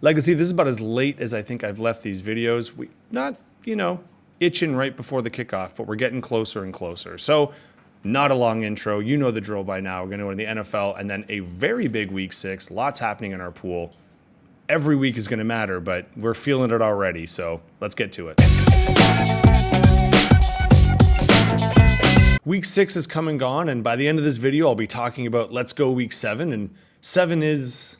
Legacy, this is about as late as I think I've left these videos. We not, itching right before the kickoff, but we're getting closer and closer. So, not a long intro. You know the drill by now. We're going to go to the NFL and then a very big week 6. Lots happening in our pool. Every week is going to matter, but we're feeling it already. So, let's get to it. Week 6 is come and gone, and by the end of this video, I'll be talking about let's go week 7, and 7 is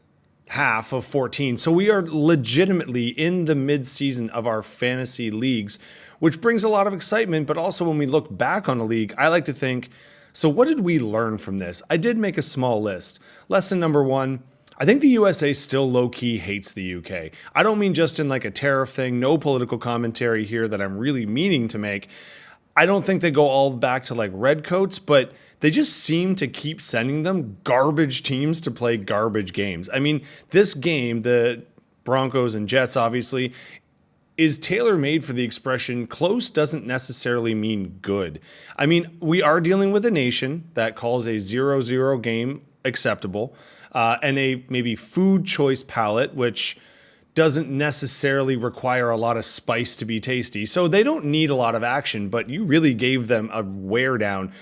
half of 14. So we are legitimately in the mid-season of our fantasy leagues, which brings a lot of excitement, but also when we look back on a league, I like to think, so what did we learn from this? I did make a small list. Lesson number 1, I think the USA still low-key hates the UK. I don't mean just in like a tariff thing, no political commentary here that I'm really meaning to make. I don't think they go all back to like redcoats, but they just seem to keep sending them garbage teams to play garbage games. I mean, this game, the Broncos and Jets, obviously, is tailor-made for the expression close doesn't necessarily mean good. I mean, we are dealing with a nation that calls a 0-0 game acceptable, and a maybe food choice palette, which doesn't necessarily require a lot of spice to be tasty. So they don't need a lot of action, but you really gave them a wear down.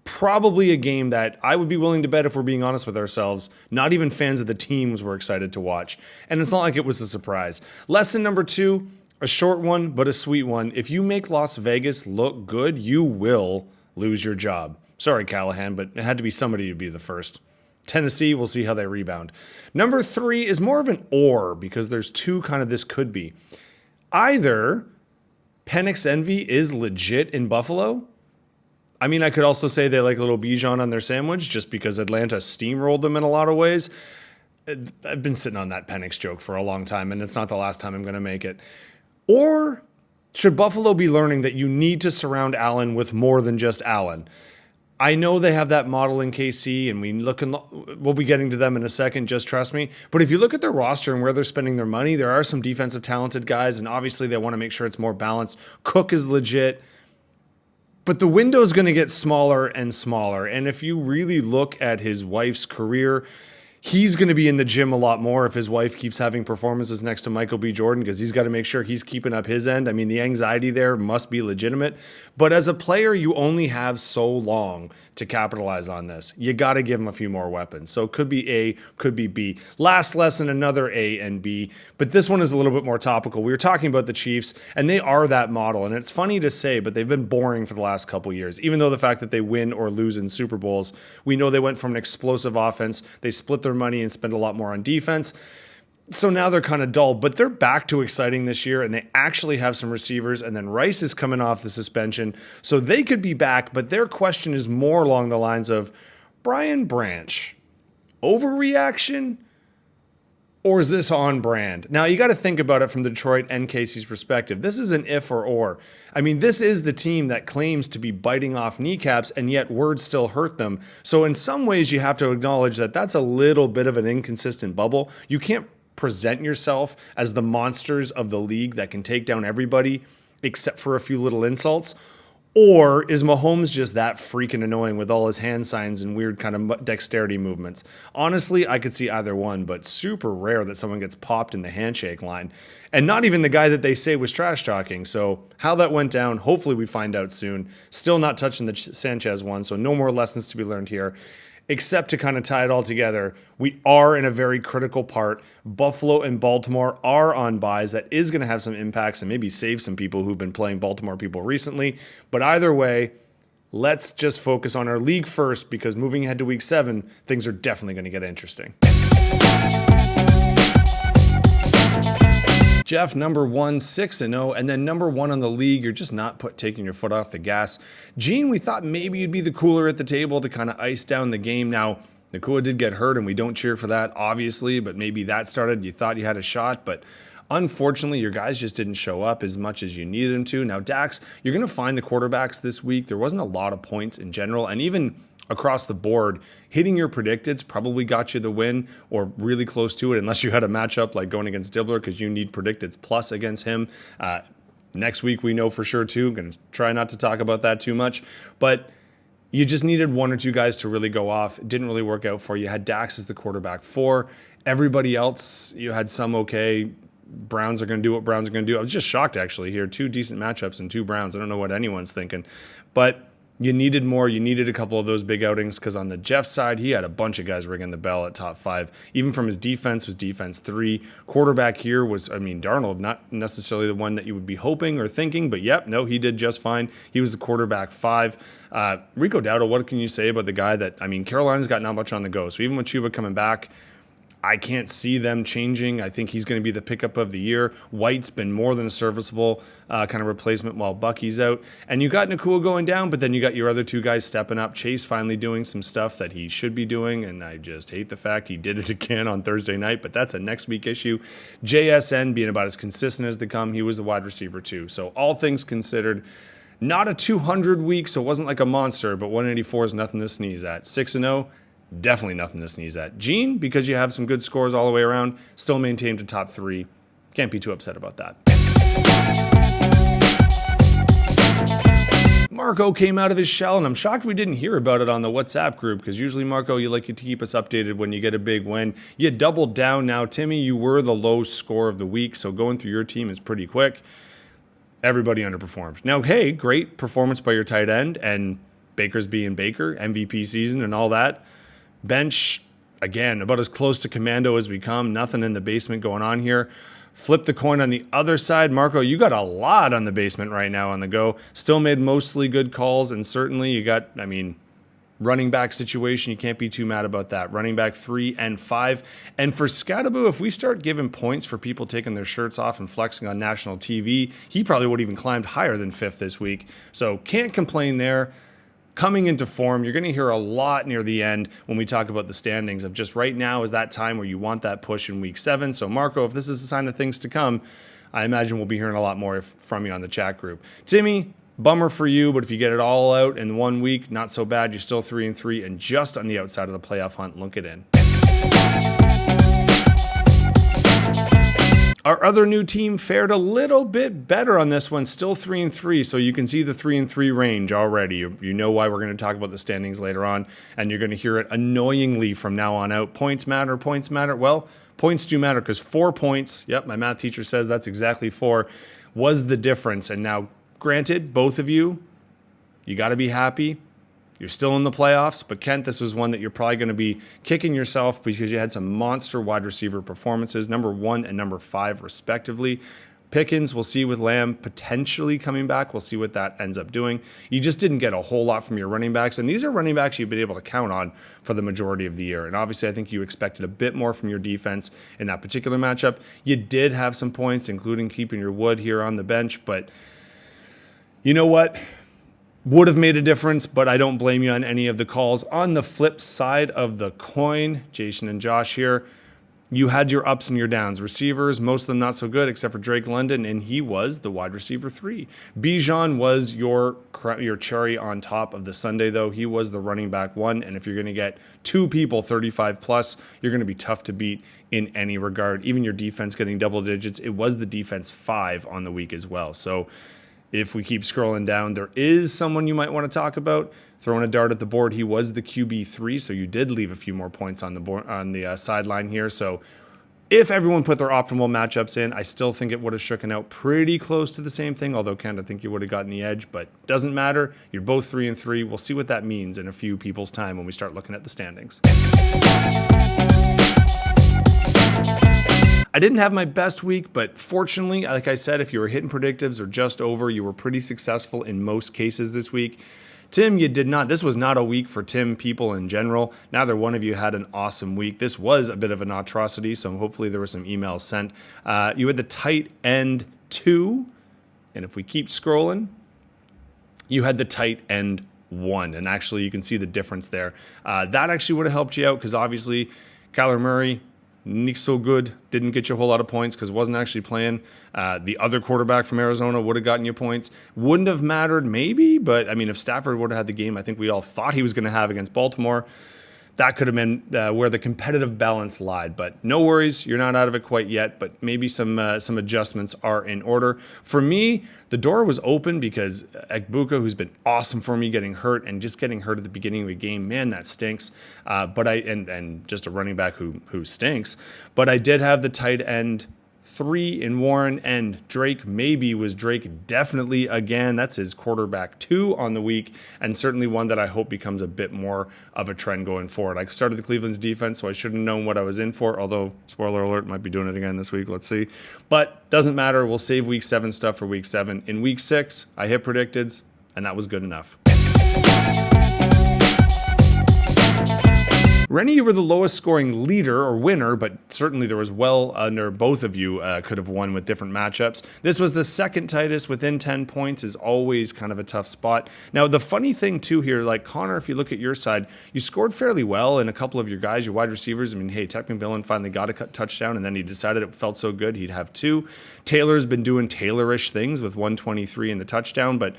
Probably a game that I would be willing to bet, if we're being honest with ourselves, not even fans of the teams were excited to watch. And it's not like it was a surprise. Lesson number 2, a short one, but a sweet one. If you make Las Vegas look good, you will lose your job. Sorry, Callahan, but it had to be somebody to be the first. Tennessee, we'll see how they rebound. Number 3 is more of an or, because there's 2 kind of this could be. Either Penix Envy is legit in Buffalo. I mean, I could also say they like a little Bijan on their sandwich just because Atlanta steamrolled them in a lot of ways. I've been sitting on that Penix joke for a long time, and it's not the last time I'm going to make it. Or should Buffalo be learning that you need to surround Allen with more than just Allen? I know they have that model in KC, and we'll be getting to them in a second, just trust me. But if you look at their roster and where they're spending their money, there are some defensive talented guys, and obviously they want to make sure it's more balanced. Cook is legit, but the window is going to get smaller and smaller. And if you really look at his wife's career, he's going to be in the gym a lot more if his wife keeps having performances next to Michael B. Jordan, because he's got to make sure he's keeping up his end. I mean, the anxiety there must be legitimate. But as a player, you only have so long to capitalize on this. You got to give him a few more weapons. So it could be A, could be B. Last lesson, another A and B. But this one is a little bit more topical. We were talking about the Chiefs, and they are that model. And it's funny to say, but they've been boring for the last couple years. Even though the fact that they win or lose in Super Bowls, we know they went from an explosive offense. They split their money and spend a lot more on defense. So now they're kind of dull, but they're back to exciting this year, and they actually have some receivers, and then Rice is coming off the suspension, so they could be back, but their question is more along the lines of Brian Branch, overreaction, or is this on brand? Now, you got to think about it from Detroit and Casey's perspective. This is an if or. I mean, this is the team that claims to be biting off kneecaps, and yet words still hurt them. So in some ways, you have to acknowledge that that's a little bit of an inconsistent bubble. You can't present yourself as the monsters of the league that can take down everybody except for a few little insults. Or is Mahomes just that freaking annoying with all his hand signs and weird kind of dexterity movements? Honestly, I could see either one, but super rare that someone gets popped in the handshake line. And not even the guy that they say was trash talking. So how that went down, hopefully we find out soon. Still not touching the Sanchez one, so no more lessons to be learned here. Except to kind of tie it all together, we are in a very critical part. Buffalo and Baltimore are on buys. That is going to have some impacts and maybe save some people who've been playing Baltimore people recently. But either way, let's just focus on our league first, because moving ahead to week 7, things are definitely going to get interesting. Jeff, number 1, 6-0, and then number 1 on the league. You're just not taking your foot off the gas. Gene, we thought maybe you'd be the cooler at the table to kind of ice down the game. Now, Nakua did get hurt, and we don't cheer for that, obviously, but maybe that started. You thought you had a shot, but unfortunately, your guys just didn't show up as much as you needed them to. Now, Dax, you're going to find the quarterbacks this week. There wasn't a lot of points in general, and even across the board, hitting your predicteds probably got you the win or really close to it, unless you had a matchup like going against Dibbler, because you need predicteds plus against him. Next week, we know for sure, too. I'm going to try not to talk about that too much, but you just needed 1 or 2 guys to really go off. It didn't really work out for you. You had Dax as the quarterback 4, Everybody else, you had some okay. Browns are going to do what Browns are going to do. I was just shocked, actually, here. 2 decent matchups and 2 Browns. I don't know what anyone's thinking. But you needed more. You needed a couple of those big outings because on the Jeff side, he had a bunch of guys ringing the bell at top 5. Even from his defense was defense 3. Quarterback here was, Darnold, not necessarily the one that you would be hoping or thinking, but he did just fine. He was the quarterback 5. Rico Dowdle, what can you say about the guy that, Carolina's got not much on the go. So even with Chuba coming back, I can't see them changing. I think he's going to be the pickup of the year. White's been more than a serviceable kind of replacement while Bucky's out. And you got Nakua going down, but then you got your other 2 guys stepping up. Chase finally doing some stuff that he should be doing, and I just hate the fact he did it again on Thursday night, but that's a next week issue. JSN being about as consistent as they come. He was the wide receiver too. So all things considered, not a 200 week, so it wasn't like a monster, but 184 is nothing to sneeze at. 6-0. Definitely nothing to sneeze at. Gene, because you have some good scores all the way around, still maintained a top 3. Can't be too upset about that. Marco came out of his shell, and I'm shocked we didn't hear about it on the WhatsApp group, because usually, Marco, you like to keep us updated when you get a big win. You doubled down now. Timmy, you were the low score of the week, so going through your team is pretty quick. Everybody underperformed. Now, hey, great performance by your tight end, and Baker's being Baker, MVP season and all that. Bench, again, about as close to commando as we come. Nothing in the basement going on here. Flip the coin on the other side. Marco, you got a lot on the basement right now on the go. Still made mostly good calls, and certainly you got, running back situation. You can't be too mad about that. Running back 3 and 5. And for Scattaboo, if we start giving points for people taking their shirts off and flexing on national TV, he probably would have even climbed higher than 5th this week. So can't complain there. Coming into form, you're going to hear a lot near the end when we talk about the standings of just right now is that time where you want that push in week 7. So Marco, if this is a sign of things to come, I imagine we'll be hearing a lot more from you on the chat group. Timmy, bummer for you, but if you get it all out in 1 week, not so bad. You're still 3-3 and just on the outside of the playoff hunt. Look it in. Our other new team fared a little bit better on this one, still 3-3, so you can see the 3-3 range already. You know why we're going to talk about the standings later on, and you're going to hear it annoyingly from now on out. Points matter, points matter. Well, points do matter because 4 points, yep, my math teacher says that's exactly 4, was the difference. And now, granted, both of you got to be happy. You're still in the playoffs, but Kent, this was one that you're probably going to be kicking yourself because you had some monster wide receiver performances, number 1 and number 5 respectively. Pickens, we'll see with Lamb potentially coming back. We'll see what that ends up doing. You just didn't get a whole lot from your running backs, and these are running backs you've been able to count on for the majority of the year. And obviously, I think you expected a bit more from your defense in that particular matchup. You did have some points, including keeping your Wood here on the bench, but you know what? Would have made a difference, but I don't blame you on any of the calls. On the flip side of the coin, Jason and Josh here, you had your ups and your downs. Receivers, most of them not so good, except for Drake London, and he was the wide receiver 3. Bijan was your cherry on top of the Sunday, though. He was the running back 1, and if you're going to get 2 people 35 plus, you're going to be tough to beat in any regard. Even your defense getting double digits, it was the defense 5 on the week as well. So if we keep scrolling down, there is someone you might want to talk about. Throwing a dart at the board, he was the QB3, so you did leave a few more points on the board on the sideline here. So if everyone put their optimal matchups in, I still think it would have shooken out pretty close to the same thing, although Ken, I think you would have gotten the edge, but doesn't matter. You're both 3-3. We'll see what that means in a few people's time when we start looking at the standings. I didn't have my best week, but fortunately, like I said, if you were hitting predictives or just over, you were pretty successful in most cases this week. Tim, you did not. This was not a week for Tim people in general. Neither one of you had an awesome week. This was a bit of an atrocity, so hopefully there were some emails sent. You had the tight end 2, and if we keep scrolling, you had the tight end 1, and actually you can see the difference there. That actually would have helped you out because obviously Kyler Murray, not so good, didn't get you a whole lot of points because wasn't actually playing. The other quarterback from Arizona would have gotten you points. Wouldn't have mattered maybe, but I mean, if Stafford would have had the game I think we all thought he was going to have against Baltimore, that could have been where the competitive balance lied. But no worries, you're not out of it quite yet, but maybe some adjustments are in order. For me, the door was open because Egbuka, who's been awesome for me, getting hurt and just getting hurt at the beginning of a game, man, that stinks. And just a running back who stinks. But I did have the tight end 3 in Warren, and Drake definitely again. That's his quarterback 2 on the week, and certainly one that I hope becomes a bit more of a trend going forward. I started the Cleveland's defense, so I should have known what I was in for, although, spoiler alert, might be doing it again this week. Let's see. But doesn't matter. We'll save week 7 stuff for week 7. In week 6, I hit predicteds, and that was good enough. Rennie, you were the lowest scoring leader or winner, but certainly there was well under both of you could have won with different matchups. This was the second tightest within 10 points, is always kind of a tough spot. Now, the funny thing too here, like Connor, if you look at your side, you scored fairly well in a couple of your guys, your wide receivers. I mean, hey, Tech McMillan finally got a touchdown, and then he decided it felt so good he'd have 2. Taylor's been doing Taylor-ish things with 123 in the touchdown, but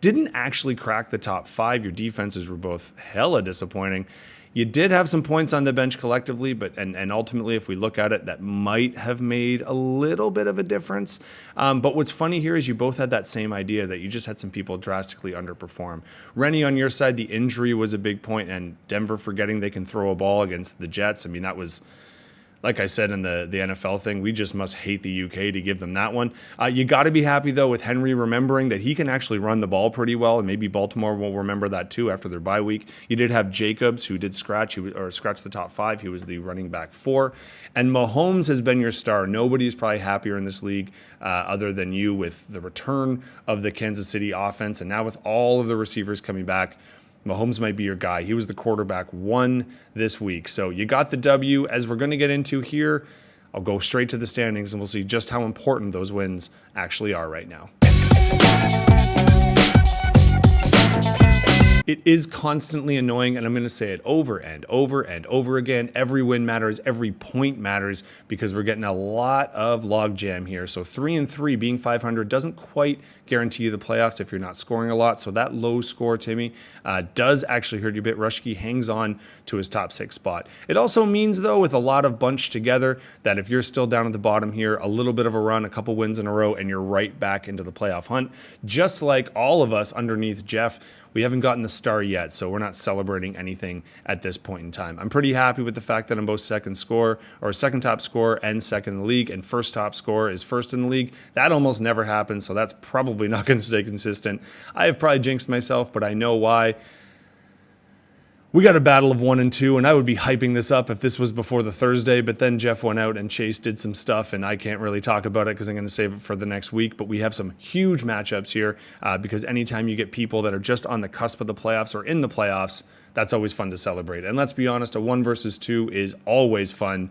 didn't actually crack the top 5. Your defenses were both hella disappointing. You did have some points on the bench collectively, but and ultimately, if we look at it, that might have made a little bit of a difference. But what's funny here is you both had that same idea, that you just had some people drastically underperform. Rennie, on your side, the injury was a big point, and Denver forgetting they can throw a ball against the Jets. I mean, that was, like I said in the NFL thing, we just must hate the UK to give them that one. You got to be happy, though, with Henry remembering that he can actually run the ball pretty well, and maybe Baltimore will remember that, too, after their bye week. You did have Jacobs, who did scratch the top 5. He was the running back 4. And Mahomes has been your star. Nobody's probably happier in this league other than you with the return of the Kansas City offense, and now with all of the receivers coming back. Mahomes might be your guy. He was the quarterback 1 this week. So you got the W. As we're going to get into here, I'll go straight to the standings, and we'll see just how important those wins actually are right now. It is constantly annoying, and I'm going to say it over and over and over again. Every win matters. Every point matters, because we're getting a lot of logjam here. So 3-3 being 500 doesn't quite guarantee you the playoffs if you're not scoring a lot. So that low score, Timmy, does actually hurt you a bit. Rushke hangs on to his top 6 spot. It also means, though, with a lot of bunched together, that if you're still down at the bottom here, a little bit of a run, a couple wins in a row, and you're right back into the playoff hunt. Just like all of us underneath Jeff, we haven't gotten the star yet, so we're not celebrating anything at this point in time. I'm pretty happy with the fact that I'm both second top scorer and second in the league, and first top scorer is first in the league. That almost never happens, so that's probably not going to stay consistent. I have probably jinxed myself, but I know why. We got a battle of 1 and 2, and I would be hyping this up if this was before the Thursday, but then Jeff went out and Chase did some stuff, and I can't really talk about it because I'm going to save it for the next week. But we have some huge matchups here because anytime you get people that are just on the cusp of the playoffs or in the playoffs, that's always fun to celebrate. And let's be honest, a 1 versus 2 is always fun,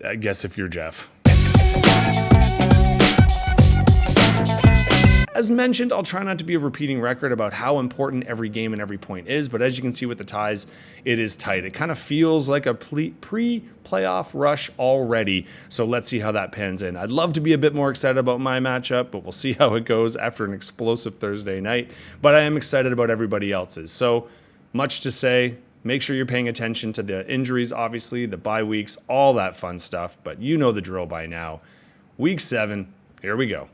I guess, if you're Jeff. As mentioned, I'll try not to be a repeating record about how important every game and every point is, but as you can see with the ties, it is tight. It kind of feels like a pre-playoff rush already, so let's see how that pans in. I'd love to be a bit more excited about my matchup, but we'll see how it goes after an explosive Thursday night, but I am excited about everybody else's. So much to say. Make sure you're paying attention to the injuries, obviously, the bye weeks, all that fun stuff, but you know the drill by now. Week 7, here we go.